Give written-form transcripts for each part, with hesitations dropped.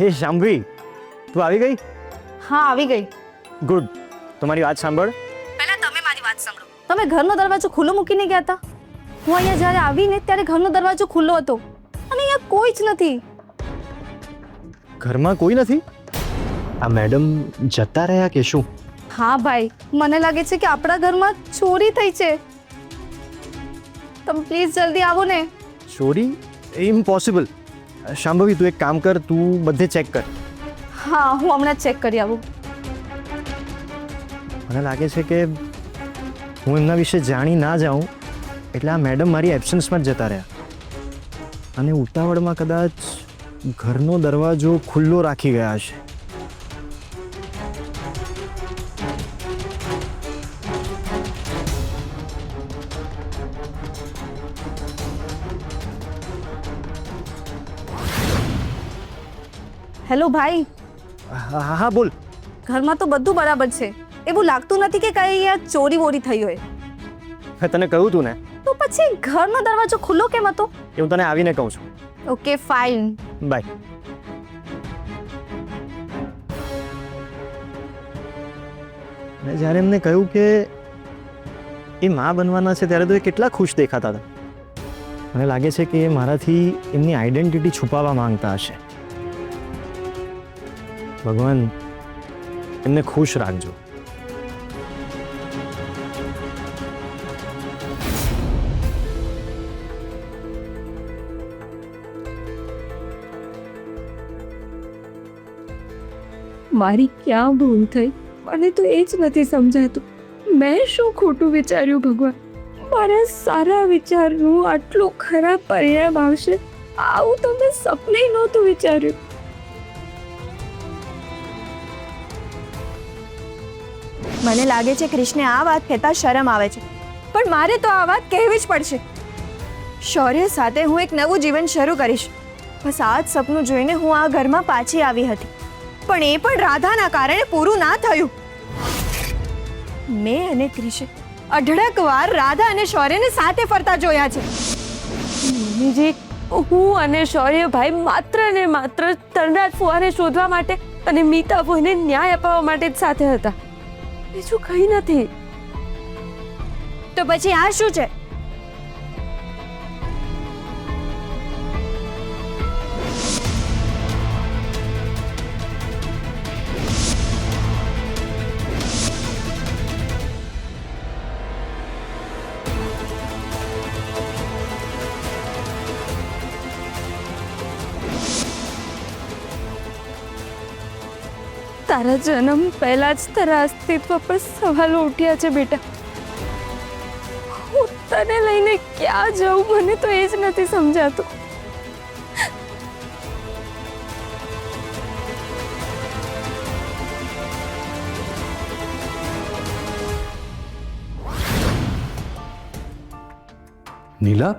હે શાંભવી, તું આવી ગઈ? હા આવી ગઈ. ગુડ. તમારી વાત સાંભળ. પહેલા તમે મારી વાત સાંભળો. તમે ઘરનો દરવાજો ખુલ્લો મૂકીને ગયા હતા. હું અહીંયા જ્યારે આવીને ત્યારે ઘરનો દરવાજો ખુલ્લો હતો અને અહીંયા કોઈ જ નથી. ઘરમાં કોઈ નથી? આ મેડમ જતા રહ્યા કે શું? હા ભાઈ, મને લાગે છે કે આપણા ઘરમાં ચોરી થઈ છે. તમે પ્લીઝ જલ્દી આવો ને. ચોરી? ઇમ્પોસિબલ. શાંભવી, તું એક કામ કર, તું બધે ચેક કર. હા, હું હમણાં ચેક કરી આવું. મને લાગે છે કે હું એમના વિશે જાણી ના જાઉં એટલે આ મેડમ મારી એબ્સન્સમાં જ જતા રહ્યા અને ઉતાવળમાં કદાચ ઘરનો દરવાજો ખુલ્લો રાખી ગયા હશે. હેલો ભાઈ, હા હા બોલ. ઘરમાં તો બધું બરાબર છે. એવું લાગતું નથી કે કઈ અહીંયા ચોરી વોરી થઈ હોય. મેં તને કહ્યું તું ને. તો પછી ઘરનો દરવાજો ખુલ્લો કેમ હતો? એ હું તને આવીને કહું છું. Okay fine. બાય. મેં જ્યારે એમને કહ્યું કે એ માં બનવાના છે ત્યારે તો એ કેટલા ખુશ દેખાતા હતા. મને લાગે છે કે એ મારાથી એમની આઈડેન્ટિટી છુપાવવા માંગતા હશે. ભગવાન એમને ખુશ રાખજો. મારી ક્યાં ભૂલ થઈ? મને તો એ જ નથી સમજાતું. મેં શું ખોટું વિચાર્યું ભગવાન? મારા સારા વિચારનું આટલું ખરાબ પરિણામ આવશે આવું તો મેં સપને નહોતું વિચાર્યું. મને લાગે છે ક્રિશને આ વાત કહેતા શરમ આવે છે, પણ મારે તો આ વાત કહેવી જ પડશે. શૌર્ય સાથે હું એક નવું જીવન શરૂ કરીશ. બસ આ જ સપનું જોઈને હું આ ઘરમાં પાછી આવી હતી, પણ એ પણ રાધાના કારણે પૂરું ના થયું. મેં અને ક્રિશે અઢળક વાર રાધા અને શૌર્યને સાથે ફરતા જોયા છે. મમ્મીજી, હું અને શૌર્યભાઈ માત્ર ને માત્ર તરનાથ ફુવાને શોધવા માટે અને મીતા ફોઈને ન્યાય અપાવવા માટે જ સાથે હતા. બીજું કંઈ નથી. તો પછી આ શું છે? તારા જન્મ પહેલા જ તારા અસ્તિત્વ પર સવાલો ઉઠ્યા છે બેટા. હું તને લઈને ક્યાં જાઉં મને તો એ જ નથી સમજાતું. નીલા,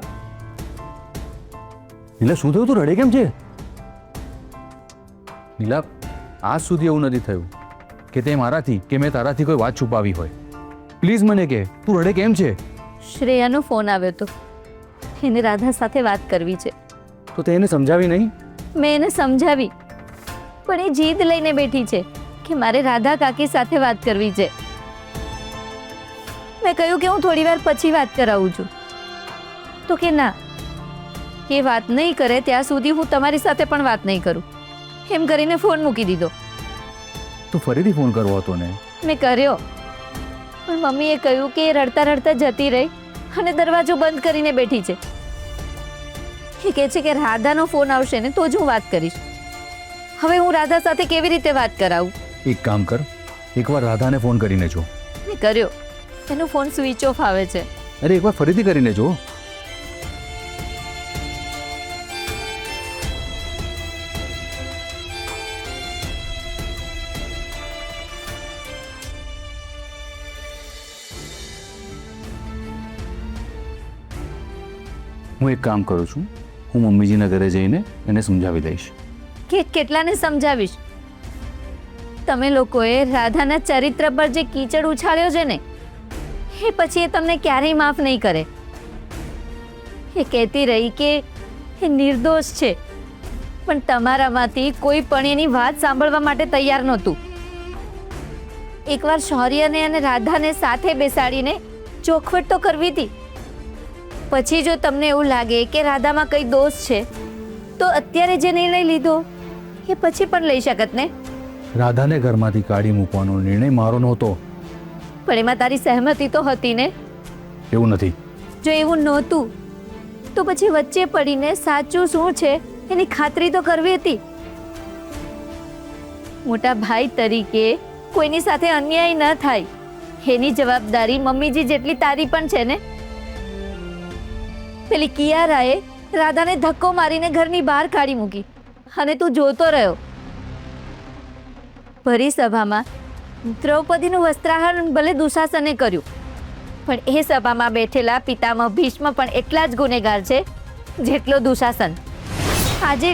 નીલા શું થયું? તું રડે કેમ છે? નીલા, આજ સુધી એવું નથી થયું કે તે મારાથી કે મેં તારાથી કોઈ વાત છુપાવી હોય. પ્લીઝ મને કે તું રડે કેમ છે? શ્રેયાનો ફોન આવ્યો હતો. એને રાધા સાથે વાત કરવી છે. તો તે એને સમજાવી નહીં? મેં એને સમજાવી, પણ એ જીદ લઈને બેઠી છે કે મારે રાધા કાકી સાથે વાત કરવી છે. મેં કહ્યું કે હું થોડી વાર પછી વાત કરાવું છું. તો કે ના, એ વાત નહીં કરે ત્યાં સુધી હું તમારી સાથે પણ વાત નહીં કરું. એમ કરીને ફોન મૂકી દીધો. તું ફરીથી ફોન કરવો હતો ને? મેં કર્યો, પણ મમ્મીએ કહ્યું કે એ રડતા રડતા જતી રહી અને દરવાજો બંધ કરીને બેઠી છે. એ કહે છે કે રાધાનો ફોન આવશે ને તો જ હું વાત કરીશ. હવે હું રાધા સાથે કેવી રીતે વાત કરાવું? એક કામ કર, એકવાર રાધાને ફોન કરીને જો. મેં કર્યો, એનો ફોન સ્વિચ ઓફ આવે છે. અરે એકવાર ફરીથી કરીને જો. હું એક કામ કરું છું, હું મમ્મીજીના ઘરે જઈને એને સમજાવી દઈશ. કેટલાને સમજાવીશ? તમે લોકોએ રાધાના ચરિત્ર પર જે કીચડ ઉછાળ્યો છે ને, એ પછી એ તમને ક્યારેય માફ નહીં કરે. એ કહેતી રહી કે એ નિર્દોષ છે, પણ તમારામાંથી કોઈ પણ એની વાત સાંભળવા માટે તૈયાર નહોતું. એકવાર શૌર્યને અને રાધાને સાથે બેસાડીને ચોખવટ તો કરવી હતી. પછી જો તમને એવું લાગે કે રાધામાં કંઈ દોષ છે તો અત્યારે જે નિર્ણય લીધો એ પછી પણ લઈ શકત ને. રાધાને ઘરમાંથી કાઢી મૂકવાનો નિર્ણય મારો નહોતો. પણ એમાં તારી સહેમતી તો હતી ને. એવું નથી. જો એવું નહોતું તો પછી વચ્ચે પડીને સાચું શું છે એની ખાતરી તો કરવી હતી. મોટા ભાઈ તરીકે કોઈની સાથે અન્યાય ન થાય એની જવાબદારી મમ્મીજી જેટલી તારી પણ છે ને. પેલી કિયારાએ રાધાને ધક્કો મારીને ઘરની બહાર કાઢી મૂકી અને તું જોતો રહ્યો. ભરી સભામાં દ્રૌપદીનું વસ્ત્રાહરણ ભલે દુશાસને કર્યું, પણ એ સભામાં બેઠેલા પિતામહ ભીષ્મ પણ એટલા જ ગુનેગાર છે જેટલો દુશાસન. આજે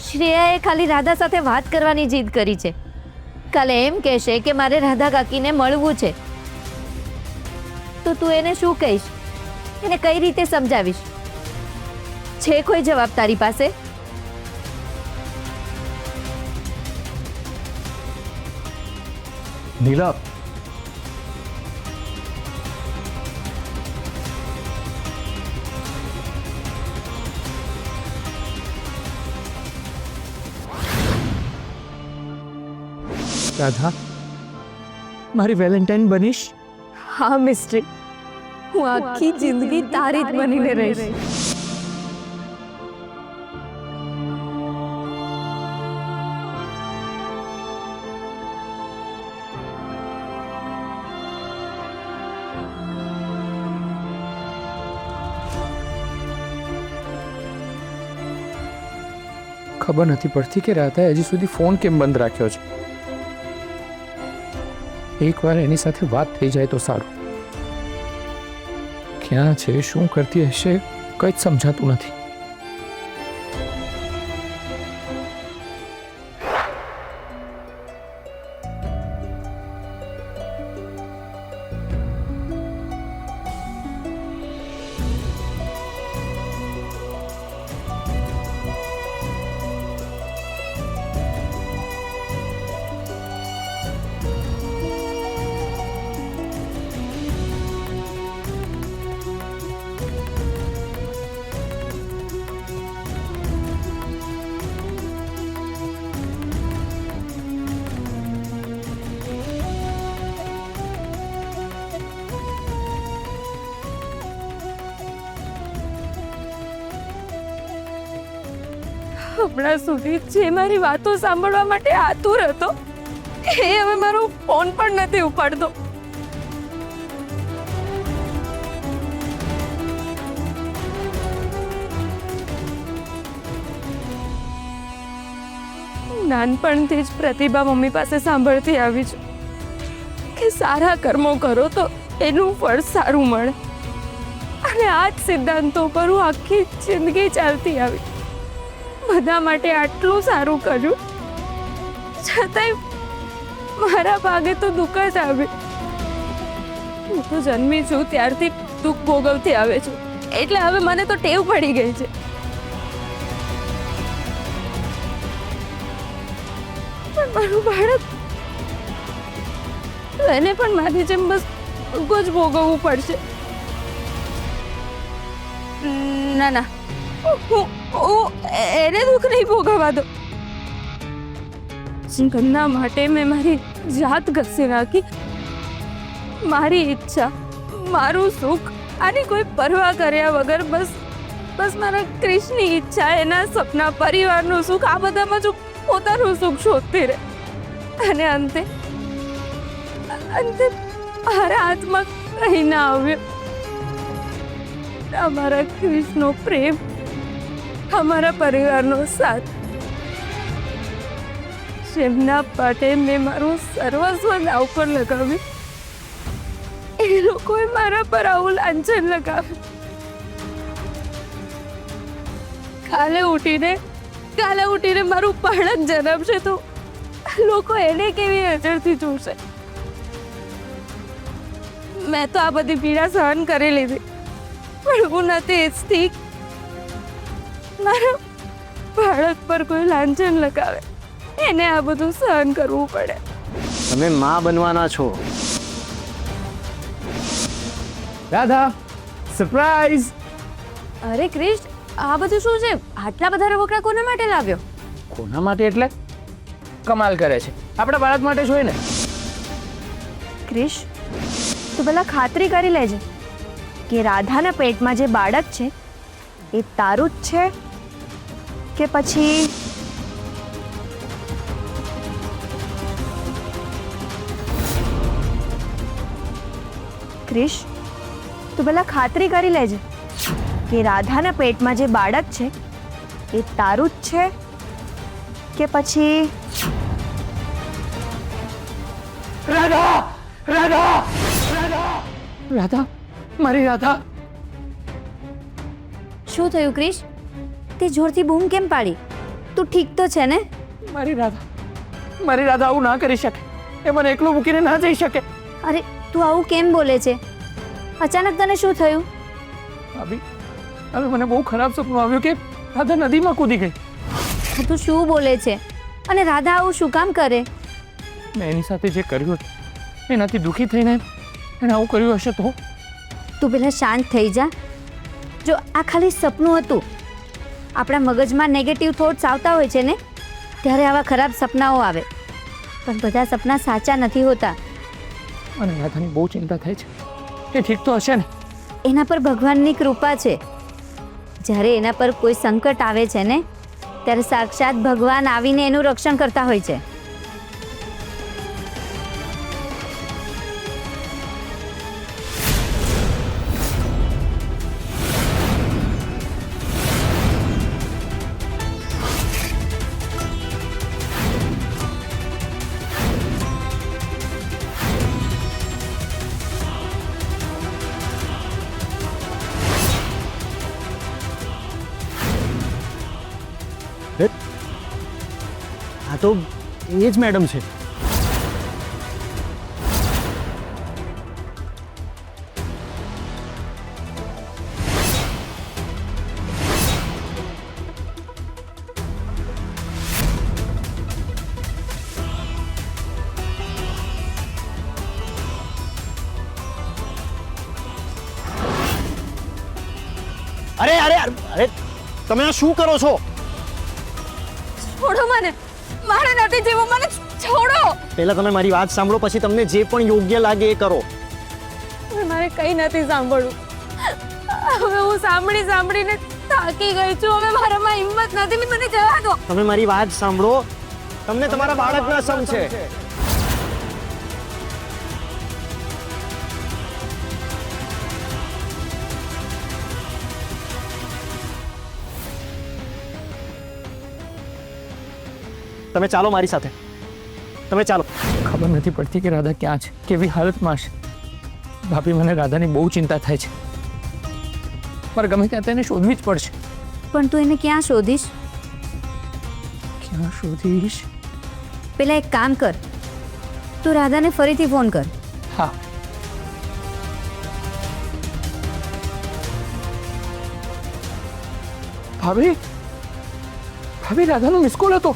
શ્રેયાએ ખાલી રાધા સાથે વાત કરવાની જીદ કરી છે. કાલે એમ કહેશે કે મારે રાધા કાકીને મળવું છે, તો તું એને શું કહીશ? એને કઈ રીતે સમજાવીશ? છે કોઈ જવાબ તારી પાસે? નીલા, રાધા, મારી વેલેન્ટાઇન બનીશ? હા મિસ્ટ્રી, હું આખી જિંદગી તારી જ બનીને રહીશ. ખબર નથી પડતી કે રાધાએ હજી સુધી ફોન કેમ બંધ રાખ્યો છે. એકવાર એની સાથે વાત થઈ જાય તો સારું. ક્યાં છે, શું કરતી હશે, કંઈ જ સમજાતું નથી. હમણાં સુધી જે મારી વાતો સાંભળવા માટે આતુર હતો એ હવે મારો ફોન પણ નથી ઉપાડતો. નાનપણથી જ પ્રતિભા મમ્મી પાસે સાંભળતી આવી છું કે સારા કર્મો કરો તો એનું ફળ સારું મળે, અને આ જ સિદ્ધાંતો પર હું આખી જિંદગી ચાલતી આવી. બધા માટે આટલું સારું કર્યું છતાંય મારા ભાગે તો દુઃખ જ આવ્યું. હું તો જન્મી છું ત્યારથી દુઃખ ભોગવતી આવે છું, એટલે હવે મને તો ટેવ પડી ગઈ છે. પણ મારું બાળક, એને પણ મારી જેમ બસ દુઃખ જ ભોગવવું પડશે. ના ના, હું એને દુઃખ નહીં ભોગવવા દો. જીવનના માટે મેં મારી જાત ઘસી નાખી. મારી ઈચ્છા, મારું સુખ, આની કોઈ પરવા કર્યા વગર બસ મારા ક્રિશની ઈચ્છા, એના સપના, પરિવારનું સુખ, આ બધામાં જો પોતાનું સુખ શોધતી રહે, અને અંતે મારા હાથમાં કંઈ ના આવ્યું. અમારા ક્રિશનો પ્રેમ, અમારા પરિવારનો સાથ, જેમના માટે મેં મારું સર્વસ્વ દાવ પર લગાવ્યું, એ લોકોએ મારા પર આવું લાંછન લગાવ્યું. કાલે ઉઠીને મારું બાળક જન્મશે તો લોકો એને કેવી નજરથી જોશે? મેં તો આ બધી પીડા સહન કરી લીધી, પણ હું નથી ઈચ્છતી બાળક પર કોઈ લાંછન લગાવે એને આ બધું સહન કરવું પડે. તમે માં બનવાના છો. રાધા સરપ્રાઈઝ. અરે ક્રિશ, આ બધું શું છે? આટલા બધા રમકડા કોના માટે લાવ્યો? કોના માટે એટલે? કમાલ કરે છે, આપણા બાળક માટે જ હોય ને. ક્રિશ, તું પહેલાં ખાતરી કરી લેજે કે રાધાના પેટમાં જે બાળક છે એ તારું જ છે કે પછી ક્રિશ, તું પહેલાં ખાતરી કરી લેજે કે રાધાના પેટમાં જે બાળક છે એ તારું જ છે કે પછી રાધા રાધા રાધા રાધા, મારી રાધા. શું થયું ક્રિશ? તે જોરથી બૂમ કેમ પાડી? તું ઠીક તો છે ને? મારી રાધા, મારી રાધા આવું ના કરી શકે. એ મને એકલું મૂકીને ના જઈ શકે. અરે તું આવું કેમ બોલે છે? અચાનક તને શું થયું? ભાભી, હવે મને બહુ ખરાબ સપનું આવ્યું કે રાધા નદીમાં કૂદી ગઈ. તું શું બોલે છે? અને રાધા આવું શું કામ કરે? મેં એની સાથે જે કર્યું હતું એનાથી દુઃખી થઈને એને આવું કર્યું હશે તો? તું પહેલાં શાંત થઈ જા. જો આ ખાલી સપનું હતું. આપણા મગજમાં નેગેટિવ થોટ્સ આવતા હોય છે ને, ત્યારે આવા ખરાબ સપનાઓ આવે. પણ બધા સપના સાચા નથી હોતા. અને રાધાની બહુ ચિંતા થાય છે. એ ઠીક તો હશે ને? એના પર ભગવાનની કૃપા છે. જ્યારે એના પર કોઈ સંકટ આવે છે ને, ત્યારે સાક્ષાત ભગવાન આવીને એનું રક્ષણ કરતા હોય છે. આ તો એ જ મેડમ છે. અરે અરે અરે, તમે આ શું કરો છો? છોડો મને, મારે નથી જીવવું, મને છોડો. પહેલા તમે મારી વાત સાંભળો, પછી તમને જે પણ યોગ્ય લાગે એ કરો. હવે મારે કંઈ નથી સાંભળવું. હવે હું સાંભળીને થાકી ગઈ છું. હવે મારામાં હિંમત નથી. મને જવા દો. તમે મારી વાત સાંભળો, તમને તમારા બાળકના સમ છે. તમે ચાલો મારી સાથે. તમે ચાલો. ખબર નથી પડતી કે રાધા ક્યાં છે, કેવી હાલતમાં છે. ભાભી, મને રાધાની બહુ ચિંતા થાય છે. મારે ગમે ત્યાં તેને શોધવી જ પડશે. પણ તું એને ક્યાં શોધીશ? ક્યાં શોધીશ? પેલા એક કામ કર, તું રાધાને ફરીથી ફોન કર. હા. ભાભી, ભાભી, રાધાનો મિસ કોલ હતો.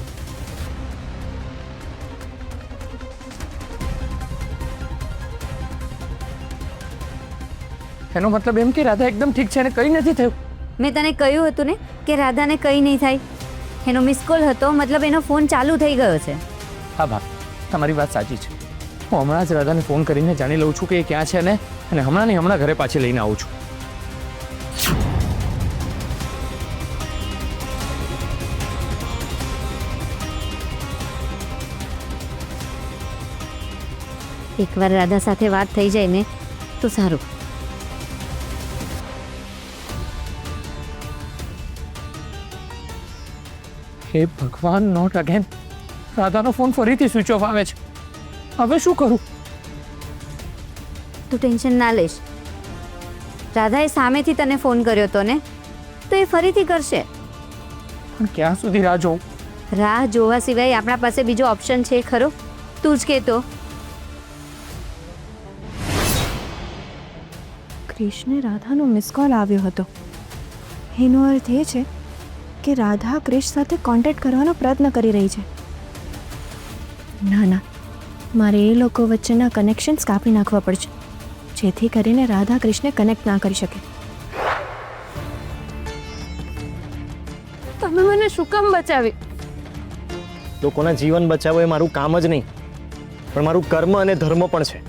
એનો મતલબ એમ કે રાધા એકદમ ઠીક છે અને કંઈ નથી થયું. મેં તને કહ્યું હતું ને કે રાધાને કંઈ નહીં થાય. એનો મિસ કોલ હતો, મતલબ એનો ફોન ચાલુ થઈ ગયો છે. હા ભાભી, તમારી વાત સાચી છે. હું હમણાં જ રાધાને ફોન કરીને જાણી લઉં છું કે એ ક્યાં છે ને, અને હમણાં ને હમણાં ઘરે પાછી લઈને આવું છું. એકવાર રાધા સાથે વાત થઈ જાય ને તો સારું. હે ભગવાન, નોટ અગેન. રાધાનો ફોન ફરીથી સ્વિચ ઓફ આવે છે. હવે શું કરું? તું ટેન્શન ના લઈશ. રાધાએ સામેથી તને ફોન કર્યો હતો ને, તો એ ફરીથી કરશે. પણ ક્યાં સુધી રાહ જોઉં? રાહ જોવા સિવાય આપણા પાસે બીજો ઓપ્શન છે ખરો? તું જ કહેતો. ક્રિશને રાધાનો મિસ કોલ આવ્યો હતો. એનો અર્થ એ છે કે રાધા ક્રિશ સાથે કોન્ટેક્ટ કરવાનો પ્રયત્ન કરી રહી છે. ના ના, મારે એ લોકો વચ્ચેના કનેક્શન્સ કાપી નાખવા પડશે, જેથી કરીને રાધા ક્રિશને કનેક્ટ ના કરી શકે. તમે મને શું કામ બચાવી? લોકોના જીવન બચાવવું એ મારું કામ જ નહીં, પણ મારું કર્મ અને ધર્મ પણ છે.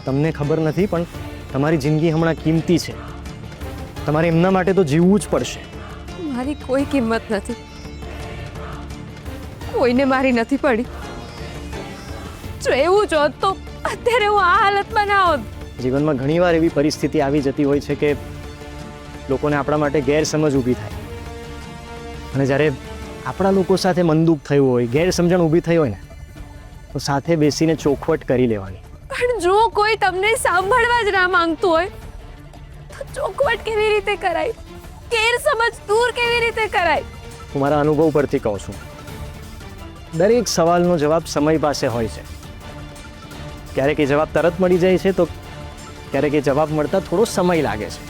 તમને ખબર નથી, પણ તમારી જિંદગી હમણાં કિંમતી છે. તમારે એમના માટે તો જીવવું જ પડશે. મારી કોઈ કિંમત નથી, કોઈને મારી નથી પડી. જો એવું જ હોત તો અત્યારે હું આ હાલતમાં ના હોત. જીવનમાં ઘણીવાર એવી પરિસ્થિતિ આવી જતી હોય છે કે લોકોને આપણા માટે ગેરસમજ ઊભી થાય, અને જ્યારે આપણા લોકો સાથે મનદુખ થયું હોય, ગેરસમજણ ઊભી થઈ હોય ને, તો સાથે બેસીને ચોખવટ કરી લેવાની. પણ જો કોઈ તમને સાંભળવા જ ના માંગતું હોય તો ચોખવટ કેવી રીતે કરાય? ગેરસમજ દૂર કેવી રીતે કરાય? હું મારા અનુભવ પરથી કહું છું, દરેક સવાલનો જવાબ સમય પાસે હોય છે. ક્યારેક એ જવાબ તરત મળી જાય છે, તો ક્યારેક એ જવાબ મળતા થોડો સમય લાગે છે.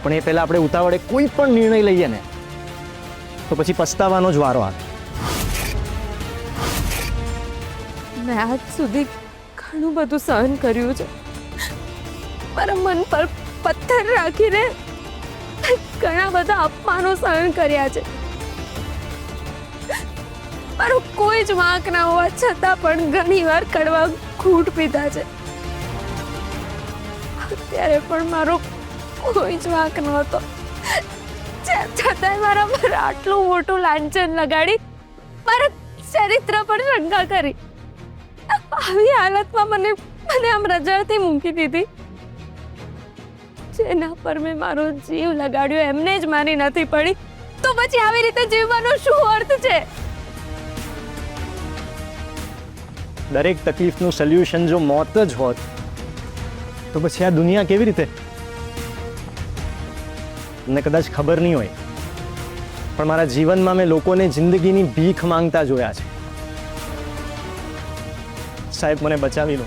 પણ એ પહેલાં આપણે ઉતાવળે કોઈ પણ નિર્ણય લઈએ ને, તો પછી પસ્તાવાનો જ વારો આવે. મેં આજ સુધી ઘણું બધું સહન કર્યું છે. મારા મન પર પથ્થર રાખીને ઘણા બધા અપમાનો સહન કર્યા છે. મારો કોઈ જ વાંક ના હોવા છતાં પણ ઘણી વાર કડવા ઘૂંટ પીધા છે. અત્યારે પણ મારો કોઈ જ વાંક નહોતો, છતાંય મારા પર આટલું મોટું લાંછન લગાડી મારા ચરિત્ર પર શંકા કરી. આવી હાલતમાં મને આમ રજળથી મૂકી દીધી. જેના પર મેં મારો જીવ લગાડ્યો એમને જ મારી નથી પડી, તો પછી આવી રીતે જીવવાનો શું અર્થ છે? દરેક તકલીફનું સોલ્યુશન જો મોત જ હોત, તો પછી આ દુનિયા કેવી રીતે? તમને કદાચ ખબર નહીં હોય, પણ મારા જીવનમાં મેં લોકોને જિંદગીની ભીખ માંગતા જોયા છે. સાહેબ, મને બચાવી લો.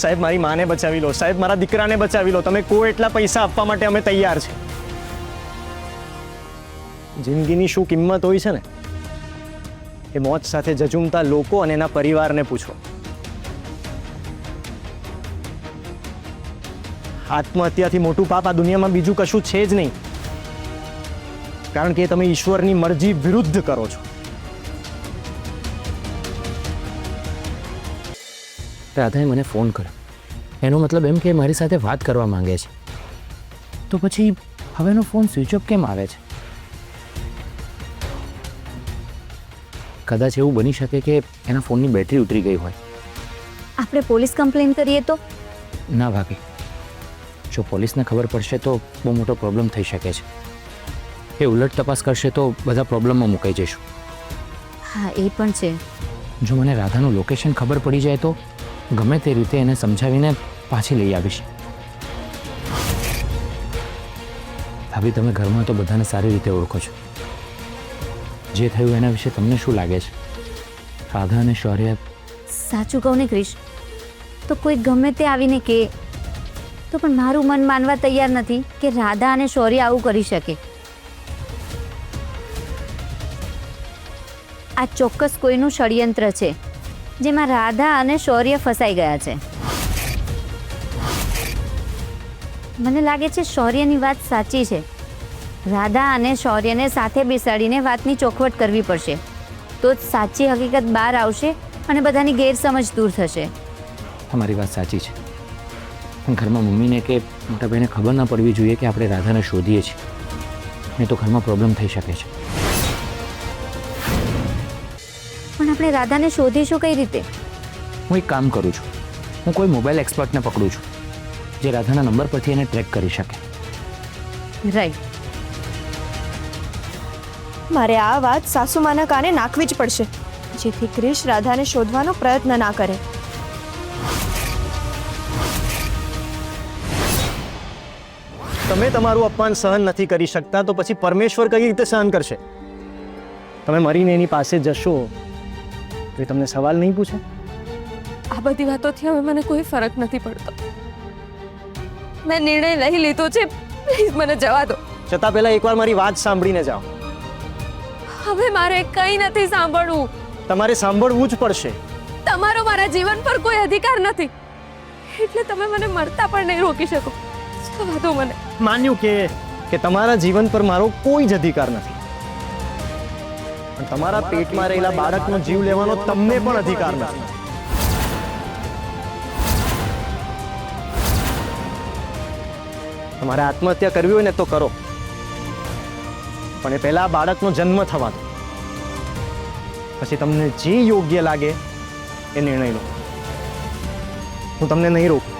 સાહેબ, મારી માને બચાવી લો. સાહેબ, મારા દીકરાને બચાવી લો. તમે કોઈ એટલા પૈસા આપવા માટે અમે તૈયાર છે. જિંદગીની શું કિંમત હોય છે ને, એ મોત સાથે જજુમતા લોકો અને એના પરિવારને પૂછો. આત્મહત્યાથી મોટું પાપ આ દુનિયામાં બીજું કશું છે જ નહીં, કારણ કે તમે ઈશ્વરની મરજી વિરુદ્ધ કરો છો. રાધાએ મને ફોન કર્યો, એનો મતલબ એમ કે મારી સાથે વાત કરવા માંગે છે. તો પછી હવેનો ફોન સ્વિચ ઓફ કેમ આવે છે? કદાચ એવું બની શકે કે એના ફોનની બેટરી ઉતરી ગઈ હોય. આપણે પોલીસ કમ્પ્લેન કરીએ તો? ના ભાભી, જો પોલીસને ખબર પડશે તો બહુ મોટો પ્રોબ્લેમ થઈ શકે છે. એ ઉલટ તપાસ કરશે તો બધા પ્રોબ્લેમમાં મુકાઈ જઈશું. હા, એ પણ છે. જો મને રાધાનું લોકેશન ખબર પડી જાય તો ગમે તે રીતે એને સમજાવીને પાછી લઈ આવીશ. ભાભી, તમે ઘરમાં તો બધાને સારી રીતે ઓળખો છો. જે થયું એના વિશે તમને શું લાગે છે? રાધા અને શૌર્ય... સાચું કહું ને ક્રિશ, તો કોઈ ગમે તે આવીને કે તો પણ મારું મન માનવા તૈયાર નથી કે રાધા અને શૌર્ય આવું કરી શકે. આ ચોક્કસ કોઈનું ષડયંત્ર છે જેમાં રાધા અને શૌર્ય ફસાઈ ગયા છે. મને લાગે છે શૌર્યની વાત સાચી છે. રાધા અને શૌર્યને સાથે બેસાડીને વાતની ચોખવટ કરવી પડશે, તો જ સાચી હકીકત બહાર આવશે અને બધાની ગેરસમજ દૂર થશે. તમારી વાત સાચી છે, પણ ઘરમાં મમ્મીને કે મોટા ભાઈને ખબર ના પડવી જોઈએ કે આપણે રાધાને શોધીએ છીએ, નહીં તો ઘરમાં પ્રોબ્લેમ થઈ શકે છે. પણ આપણે રાધાને શોધીશું કઈ રીતે? હું એક કામ કરું છું, હું કોઈ મોબાઈલ એક્સપર્ટને પકડું છું જે રાધાના નંબર પરથી એને ટ્રેક કરી શકે. રાઈટ. મારે આ વાત સાસુમાના કાને નાખવી જ પડશે, જેથી ક્રિશ રાધાને શોધવાનો પ્રયત્ન ના કરે. તમે તમારું અપમાન સહન નથી કરી શકતા, તો પછી પરમેશ્વર કઈ રીતે સહન કરશે? તમે મરીને એની પાસે જશો તો એ તમને સવાલ નહીં પૂછે? આ બધી વાતોથી હવે મને કોઈ ફરક નથી પડતો. મેં નિર્ણય લઈ લીધો છે, પ્લીઝ મને જવા દો. છતાં પહેલા એકવાર મારી વાત સાંભળીને જાઓ. હવે મારે કંઈ નથી સાંભળવું. તમારે સાંભળવું જ પડશે. તમારો મારા જીવન પર કોઈ અધિકાર નથી, એટલે તમે મને મરતા પણ નહીં રોકી શકો. જવા દો મને. માન્યું કે તમારા જીવન પર મારો કોઈ જ અધિકાર નથી, પણ તમારા પેટમાં રહેલા બાળકનો જીવ લેવાનો તમને પણ અધિકાર નથી. તમારે આત્મહત્યા કરવી હોય ને તો કરો, પણ એ પહેલા બાળકનો જન્મ થવા દો, પછી તમને જે યોગ્ય લાગે એ નિર્ણય લો. હું તમને નહીં રોકું.